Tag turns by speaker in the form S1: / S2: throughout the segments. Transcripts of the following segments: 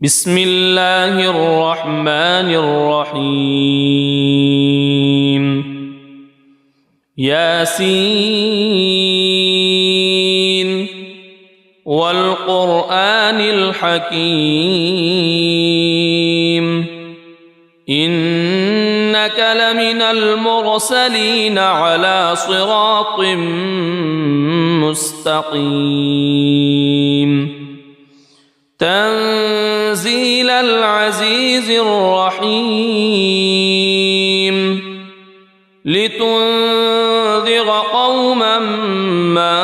S1: بسم الله الرحمن الرحيم ياسين والقرآن الحكيم إنك لمن المرسلين على صراط مستقيم تنزيل العزيز الرحيم لتنذر قوما ما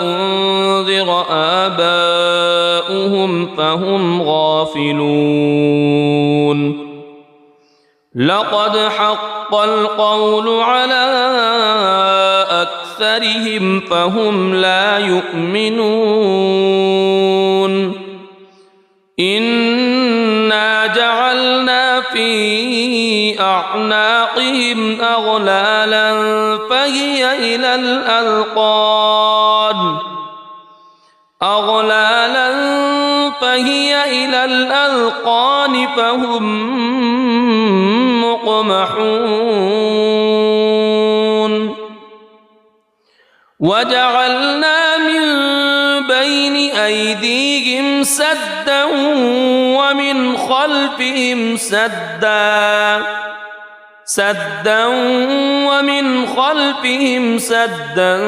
S1: أنذر آباؤهم فهم غافلون لقد حق القول على أكثرهم فهم لا يؤمنون إنا جعلنا في أعناقهم أغلالا فهي إلى الأذقان فهم مقمحون وجعلنا من بين أيديهم سدا ومن خلفهم سدا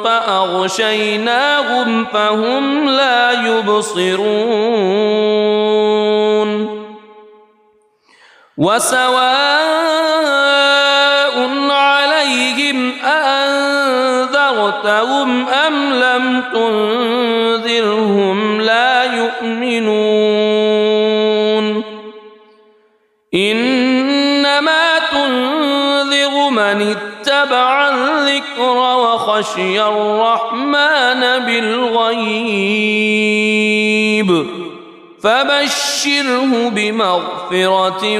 S1: فأغشيناهم فهم لا يبصرون وسواء عليهم أأنذرتهم أم لم تنذرهم لا يؤمنون إنما تنذر من اتبع الذكر وخشي الرحمن بالغيب فبشره بمغفرة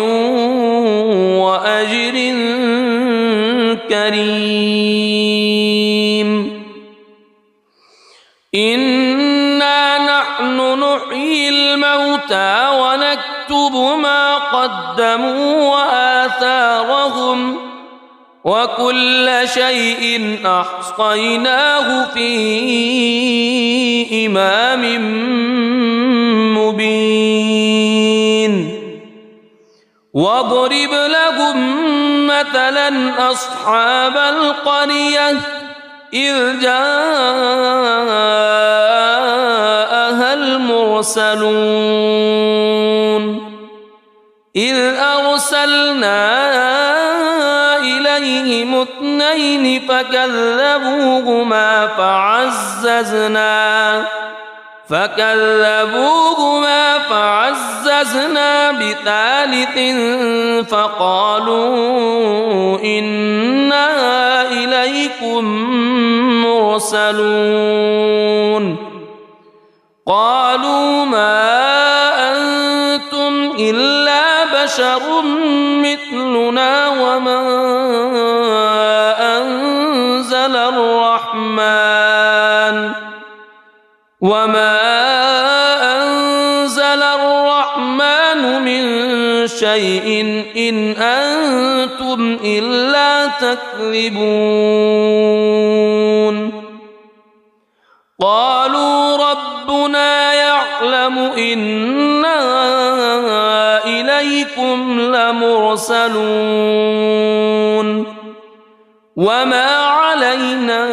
S1: وأجر كريم إنا نحن نحيي الموتى ونكتب ما قدموا وآثارهم وكل شيء أحصيناه في إمام مبين واضرب لهم مثلا أصحاب القرية إذ جاءها المرسلون إذ أرسلنا إليهم اثنين فكذبوهما فعززنا بثالث فقالوا إنا إليكم مرسلون قالوا ما أنتم إلا بشر مثلنا وما أنزل الرحمن من شيء إن أنتم إلا تكذبون قالوا ربنا يعلم إنا إليكم لمرسلون وما علينا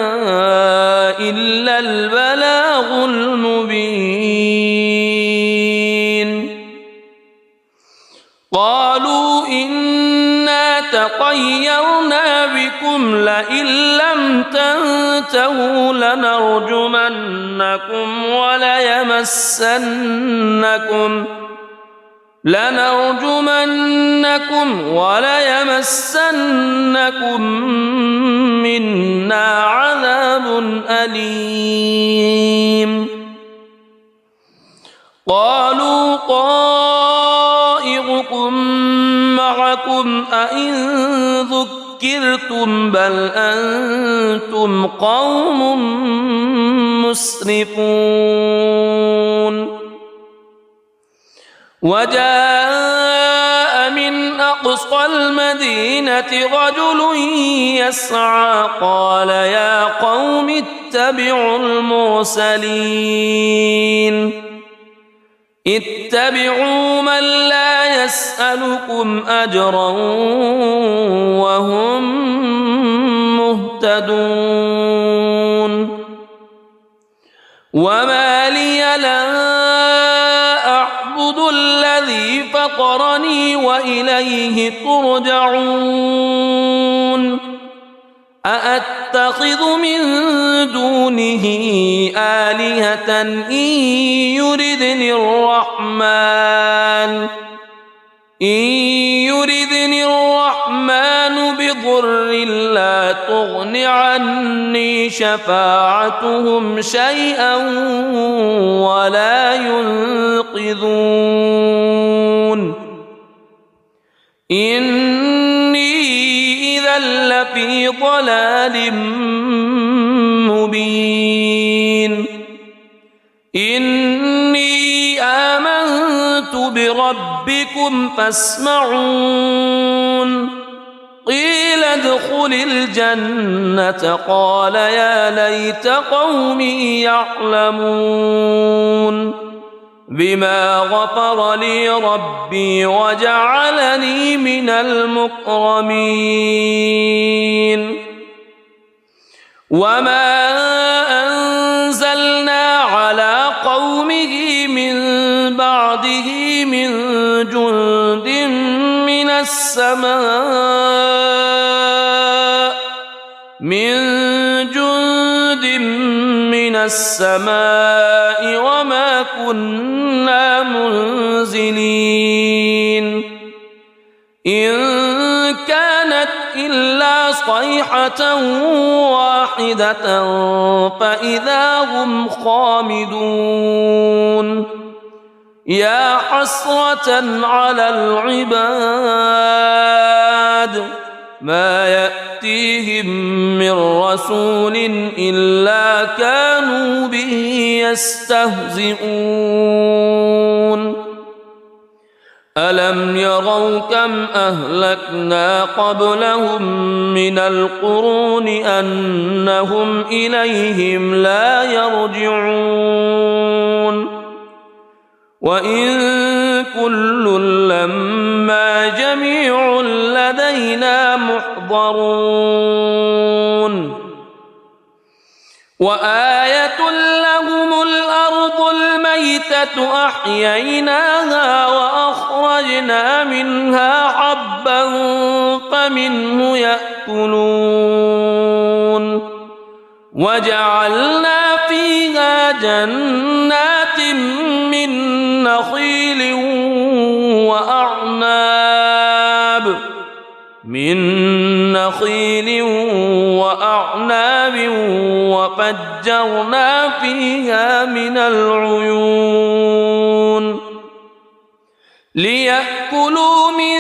S1: إلا البلاغ المبين قالوا إنا تطيرنا بكم لئن لم تنتهوا لنرجمنكم وليمسنكم منا عذاب أليم قالوا طائركم معكم أئن ذكرتم بل أنتم قوم مسرفون وجاء من أقصى المدينة رجل يسعى قال يا قوم اتبعوا المرسلين اتبعوا من لا يسألكم أجرا وهم مهتدون وما لي لا أعبد الذي فطرني وإليه ترجعون أأتخذ من دونه آلهة إن يردني الرحمن بضر لا تغن عني شفاعتهم شيئا ولا ينقذون إني إذا لفي ضلال مبين إني آمنت بربكم فاسمعون قيل ادخل الجنة قال يا ليت قومي يعلمون بما غفر لي ربي وجعلني من المكرمين وما أنزلنا على قومه من بعده من جند من السماء وما كنا منزلين إن كانت إلا صيحة واحدة فإذا هم خامدون يا حسرة على العباد ما يأتيهم من رسول إلا كانوا به يستهزئون ألم يروا كم أهلكنا قبلهم من القرون أنهم إليهم لا يرجعون وإن كل لما جميع لدينا محضرون وآية لهم الأرض الميتة أحييناها وأخرجنا منها حبا فمنه يأكلون وجعلنا فيها جنات من نخيل وأعناب وفجرنا فيها من العيون ليأكلوا من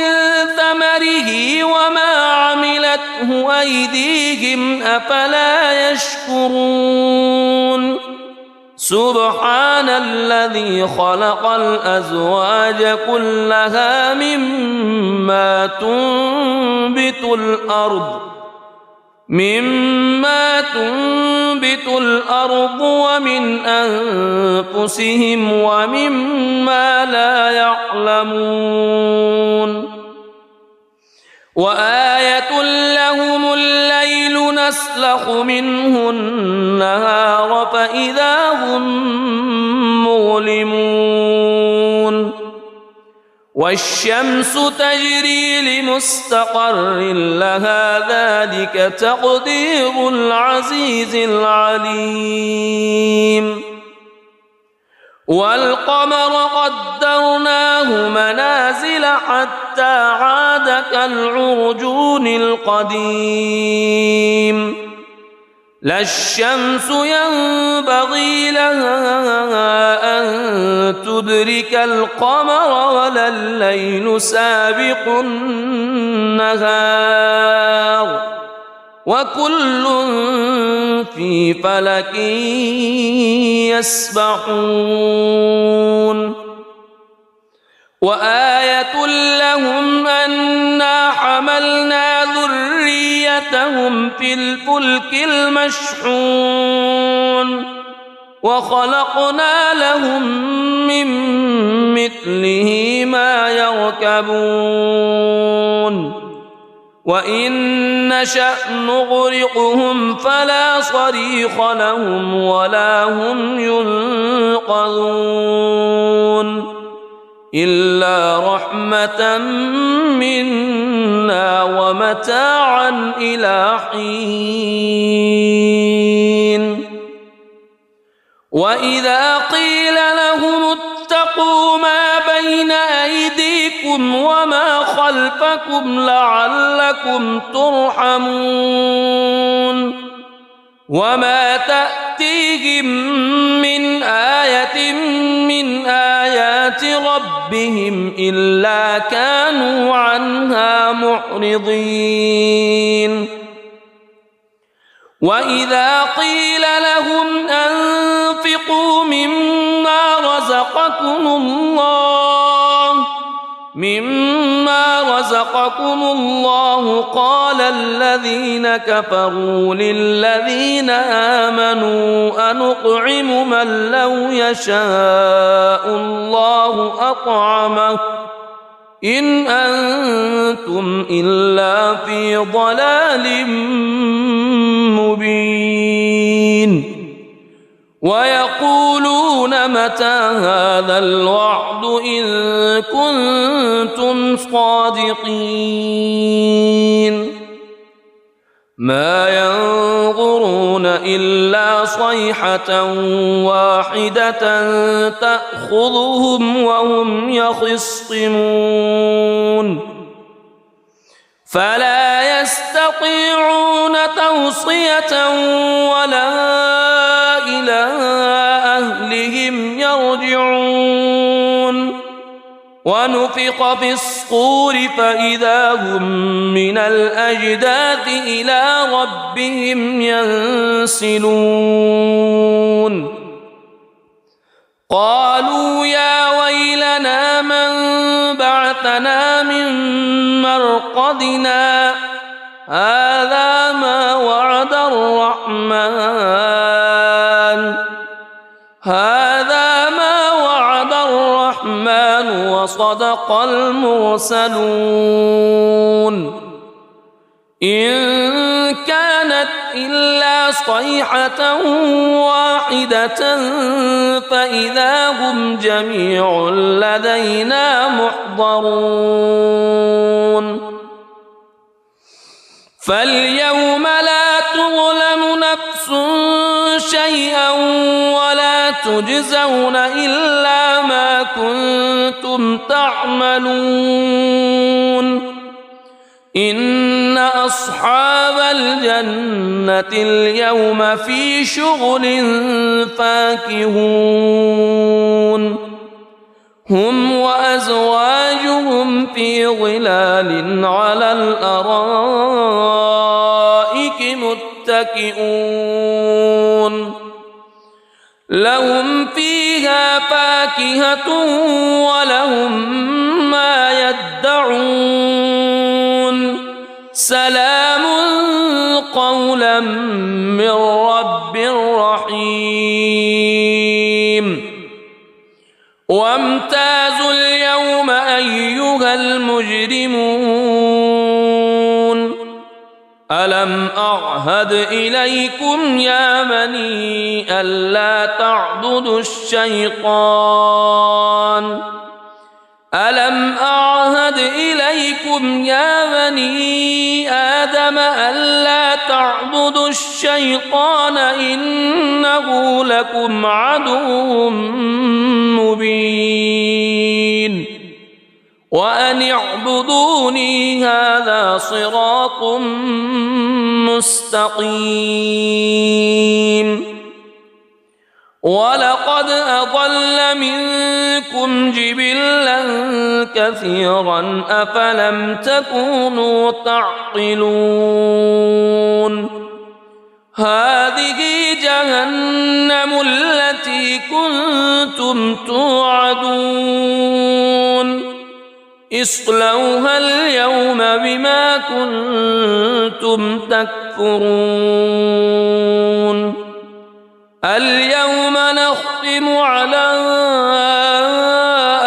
S1: ثمره وما عملته أيديهم أفلا يشكرون سبحان الذي خلق الأزواج كلها مما تنبت الأرض ومن أنفسهم ومما لا يعلمون وآية لهم الليل نسلخ منه النهار فإذا هم مظلمون والشمس تجري لمستقر لها ذلك تقدير العزيز العليم والقمر قدرناه منازل حتى عاد كالعرجون القديم لا الشمس ينبغي لها أن تدرك القمر ولا الليل سابق النهار وكل في فلك يسبحون وآية لهم أنا حملنا ذريتهم في الفلك المشحون وخلقنا لهم من مثله ما يركبون وإن نشأ نغرقهم فلا صريخ لهم ولا هم ينقذون إلا رحمة منا ومتاعا إلى حين وإذا قيل لهم اتقوا ما بين أيديكم وما خلفكم لعلكم ترحمون وما تأتيهم من آية من آيات ربهم إلا كانوا عنها معرضين وإذا قيل لهم أنفقوا مما رزقكم الله قال الذين كفروا للذين آمنوا أنطعم من لو يشاء الله أطعمه إن أنتم إلا في ضلال مبين ويقولون متى هذا الوعد إن كنتم صادقين ما ينظرون إلا صيحة واحدة تأخذهم وهم يخصمون فلا يستطيعون توصية ولا إلى أهلهم يرجعون ونفخ في الصور فإذا هم من الأجداث إلى ربهم ينسلون قالوا يا ويلنا من بعثنا من مرقدنا هذا ما وعد الرحمن وصدق المرسلون إن كانت إلا صيحة واحدة فإذا هم جميع لدينا محضرون فاليوم لا تظلم نفس شيئا ولا تجزون إلا ما كنتم تعملون إن أصحاب الجنة اليوم في شغل فاكهون هم وأزواجهم في ظلال على الأرائك متكئون لهم فيها فاكهة ولهم ما يدعون سلام قولا من رب رحيم وامتازوا اليوم أيها المجرمون ألم أعهد إليكم يا بني ألا تعبدوا الشيطان ألم أعهد إليكم يا بني آدم ألا تعبدوا الشيطان إنه لكم عدو مبين وأن اعبدوني هذا صراط مستقيم ولقد أضل منكم جبلا كثيرا أفلم تكونوا تعقلون هذه جهنم التي كنتم توعدون اصلوها اليوم بما كنتم تكفرون اليوم نختم على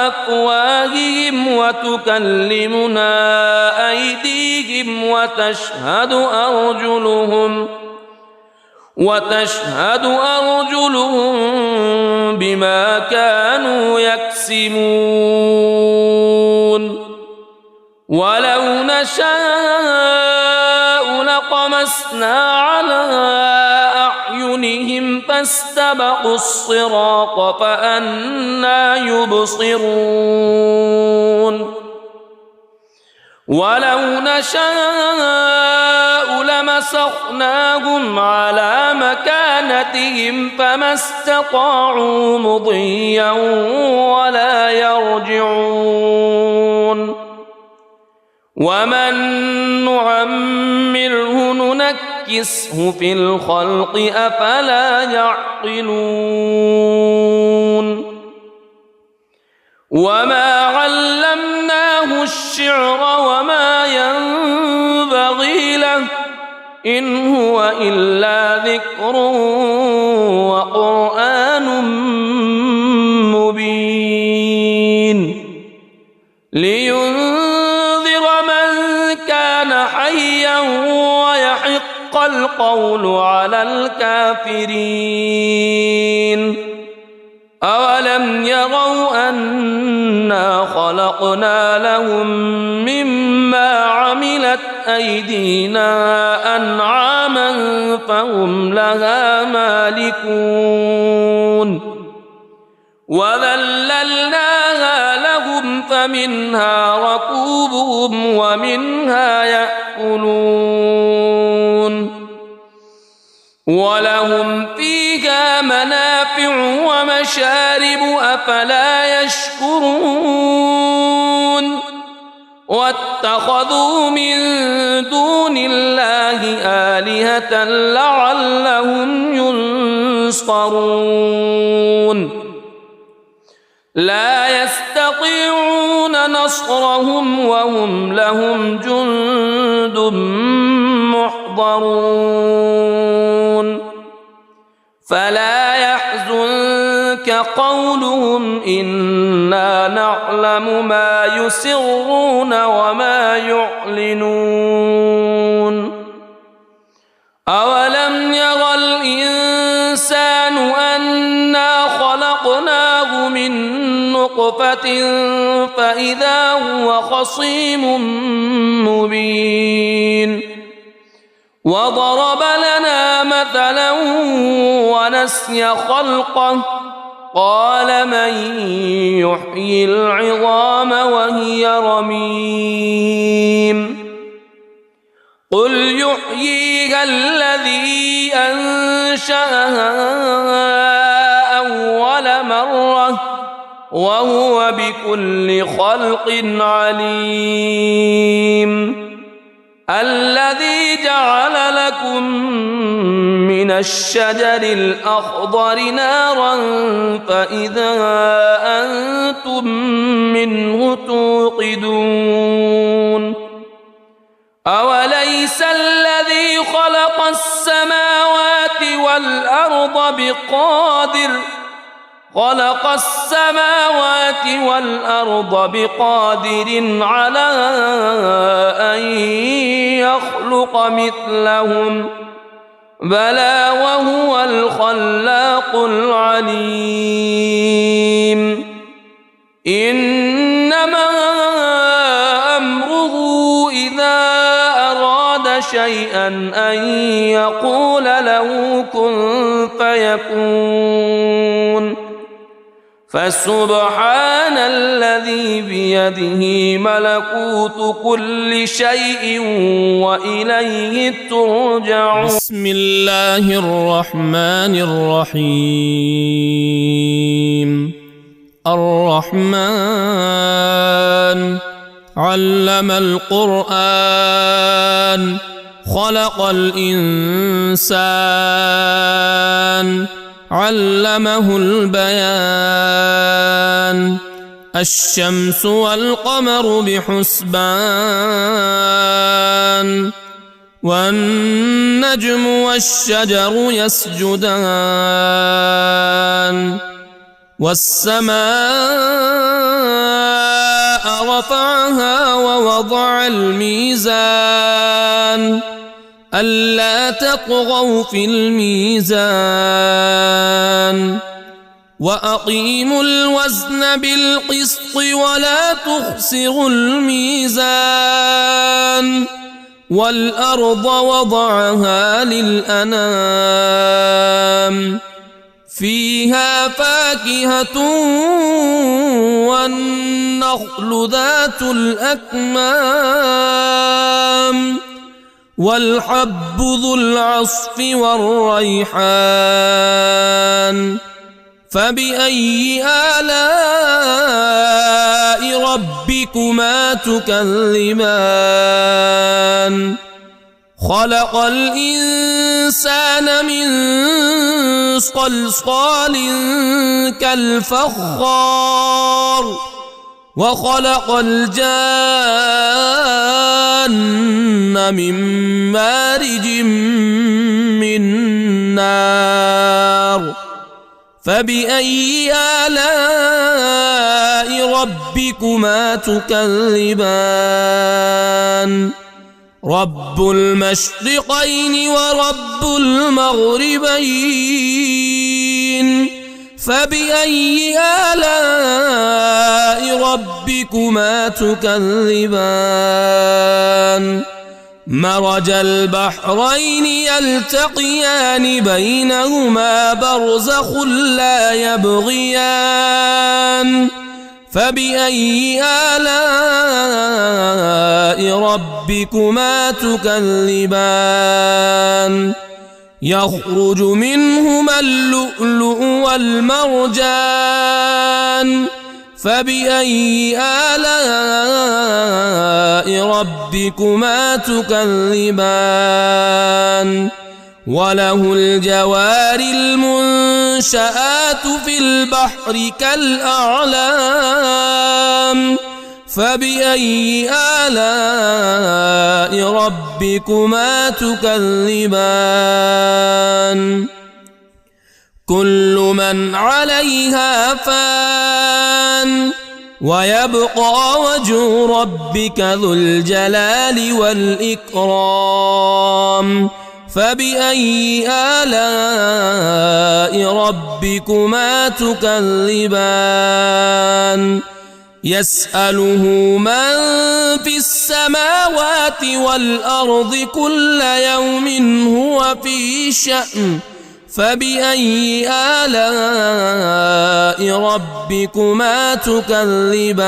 S1: أفواههم وتكلمنا أيديهم وتشهد أرجلهم بما كانوا يكسبون ولو نشاء لطمسنا على أعينهم فاستبقوا الصراط فأنى يبصرون ولو نشاء لمسخناهم على مكانتهم فما استطاعوا مضيا ولا يرجعون ومن نعمره ننكسه في الخلق أفلا يعقلون وما علمناه الشعر وما ينبغي له إن هو إلا ذكر وقرآن مبين لينذر من كان حيا ويحق القول على الكافرين أولم يروا أنا خلقنا لهم مما عملت أيدينا أنعاما فهم لها مالكون وذللناها لهم فمنها ركوبهم ومنها يأكلون ولهم فيها منافع ومشارب أفلا يشكرون واتخذوا من دون الله آلهة لعلهم ينصرون لا يستطيعون نصرهم وهم لهم جند محضرون فلا يحزنك قولهم إنا نعلم ما يسرون وما يعلنون أولم ير الإنسان أنا خلقناه من نطفة فإذا هو خصيم مبين وضرب لنا مثلا ونسي خلقه قال من يحيي العظام وهي رميم قل يحييها الذي أنشأها أول مرة وهو بكل خلق عليم الذي جعل لكم من الشجر الأخضر نارا فإذا أنتم منه توقدون أوليس الذي خلق السماوات والأرض بقادر على أن يخلق مثلهم بلى وهو الخلاق العليم إنما أمره إذا أراد شيئا أن يقول له كن فيكون فسبحان الذي بيده ملكوت كل شيء وإليه ترجعون
S2: بسم الله الرحمن الرحيم الرحمن علم القرآن خلق الإنسان علمه البيان الشمس والقمر بحسبان والنجم والشجر يسجدان والسماء رفعها ووضع الميزان ألا تطغوا في الميزان وأقيموا الوزن بالقسط ولا تخسروا الميزان والأرض وضعها للأنام فيها فاكهة والنخل ذات الأكمام والحب ذو العصف والريحان فبأي آلاء ربكما تكذبان خلق الإنسان من صلصال كالفخار وخلق الجان من مارج من نار فبأي آلاء ربكما تكذبان رب المشرقين ورب المغربين فبأي آلاء ربكما تكذبان مرج البحرين يلتقيان بينهما برزخ لا يبغيان فبأي آلاء ربكما تكذبان يخرج منهما اللؤلؤ والمرجان فبأي آلاء ربكما تكذبان وله الجوار المنشآت في البحر كالأعلام فبأي آلاء ربكما تكذبان كل من عليها فان ويبقى وجه ربك ذو الجلال والإكرام فبأي آلاء ربكما تكذبان يسأله من في السماوات والأرض كل يوم هو في شأن فبأي آلاء ربكما تكذبان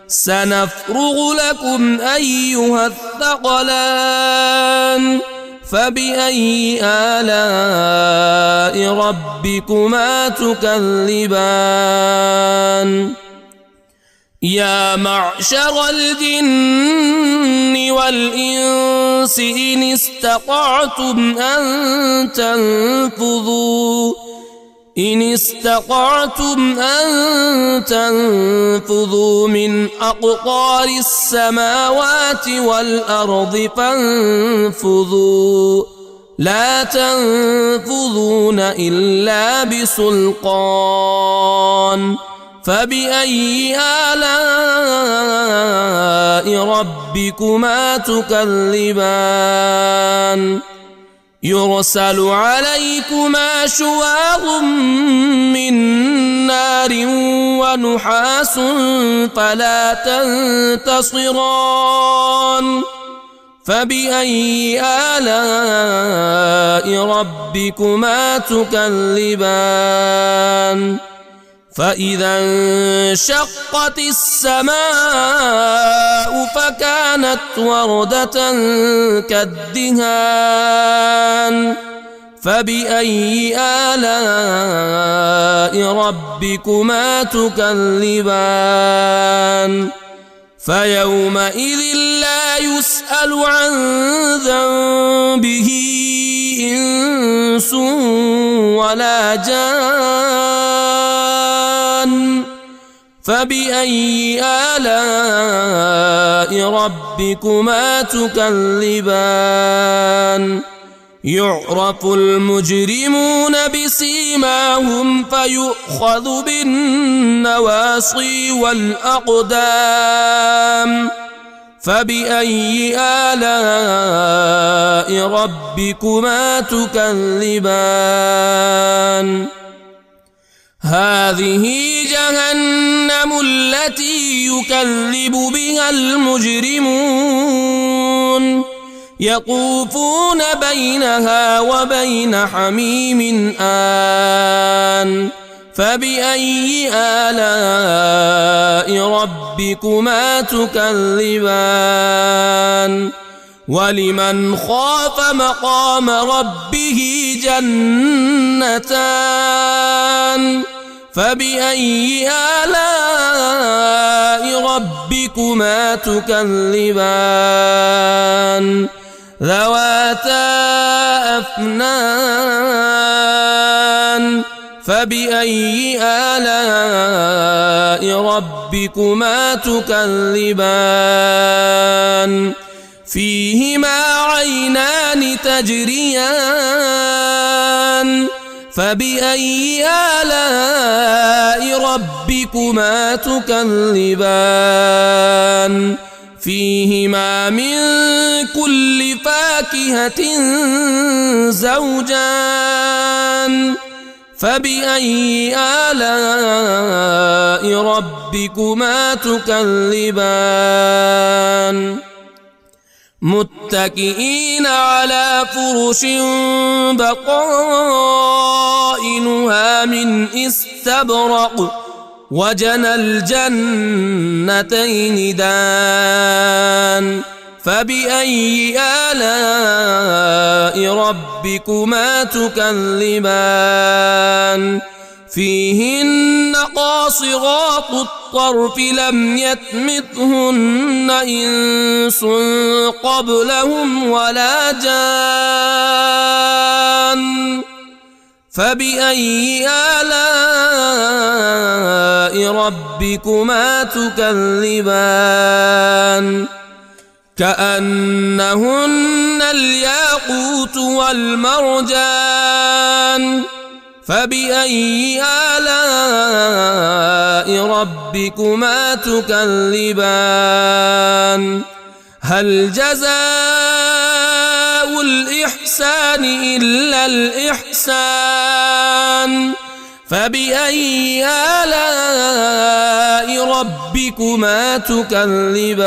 S2: سنفرغ لكم أيها الثقلان فبأي آلاء ربكما تكذبان يا معشر الجن والإنس إن استطعتم أن تنفذوا من أقطار السماوات والأرض فانفذوا لا تنفذون إلا بسلطان فبأي آلاء ربكما تكذبان يرسل عليكما شواظ من نار ونحاس فلا تنتصران فبأي آلاء ربكما تكذبان فإذا انشقت السماء فكانت وردة كالدهان فبأي آلاء ربكما تكذبان فيومئذ لا يسأل عن ذنبه إنس ولا جان فبأي آلاء ربكما تكذبان يعرف المجرمون بسيماهم فيؤخذ بالنواصي والأقدام فبأي آلاء ربكما تكذبان هذه جهنم التي يكذب بها المجرمون يطوفون بينها وبين حميم آن فبأي آلاء ربكما تكذبان ولمن خاف مقام ربه جنتان فبأي آلاء ربكما تكذبان ذواتا أفنان فبأي آلاء ربكما تكذبان فيهما عينان تجريان فبأي آلاء ربكما تكذبان فيهما من كل فاكهة زوجان فبأي آلاء ربكما تكذبان متكئين على فرش بطائنها من استبرق وجنى الجنتين دان فبأي آلاء ربكما تكذبان فيهن قاصرات الطرف لم يطمثهن إنس قبلهم ولا جان فبأي آلاء ربكما تكذبان كأنهن الياقوت والمرجان فبأي آلاء ربكما تكذبان هل جزاء الإحسان إلا الإحسان فبأي آلاء ربكما تكذبان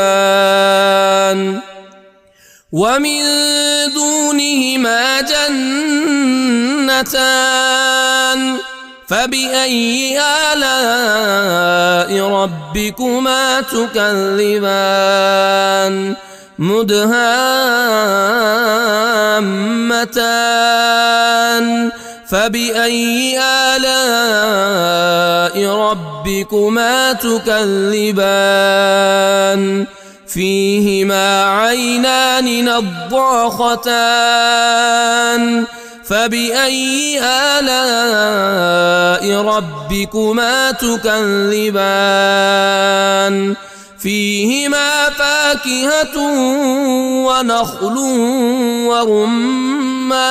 S2: ومن دونهما جنتان فبأي آلاء ربكما تكذبان مدهامتان فبأي آلاء ربكما تكذبان فيهما عينان نضاختان فبأي آلاء ربكما تكذبان فيهما فاكهة ونخل ورمان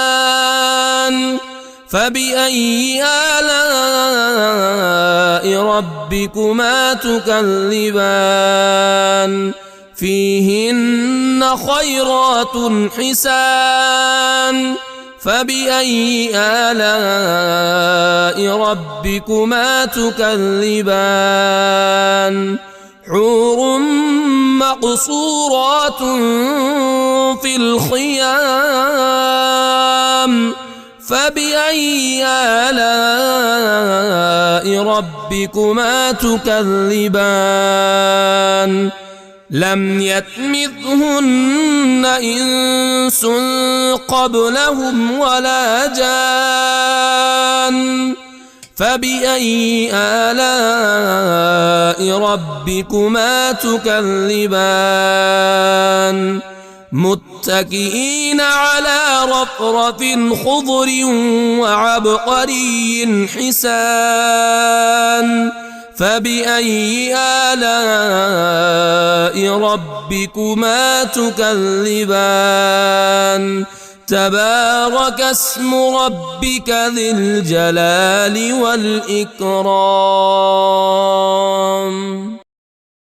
S2: فبأي آلاء ربكما تكذبان فيهن خيرات حسان فبأي آلاء ربكما تكذبان حور مقصورات في الخيام فبأي آلاء ربكما تكذبان لم يطمثهن إنس قبلهم ولا جان فبأي آلاء ربكما تكذبان متكئين على رفرف خضر وعبقري حسان فبأي آلاء ربكما تكذبان تبارك اسم ربك ذي الجلال والإكرام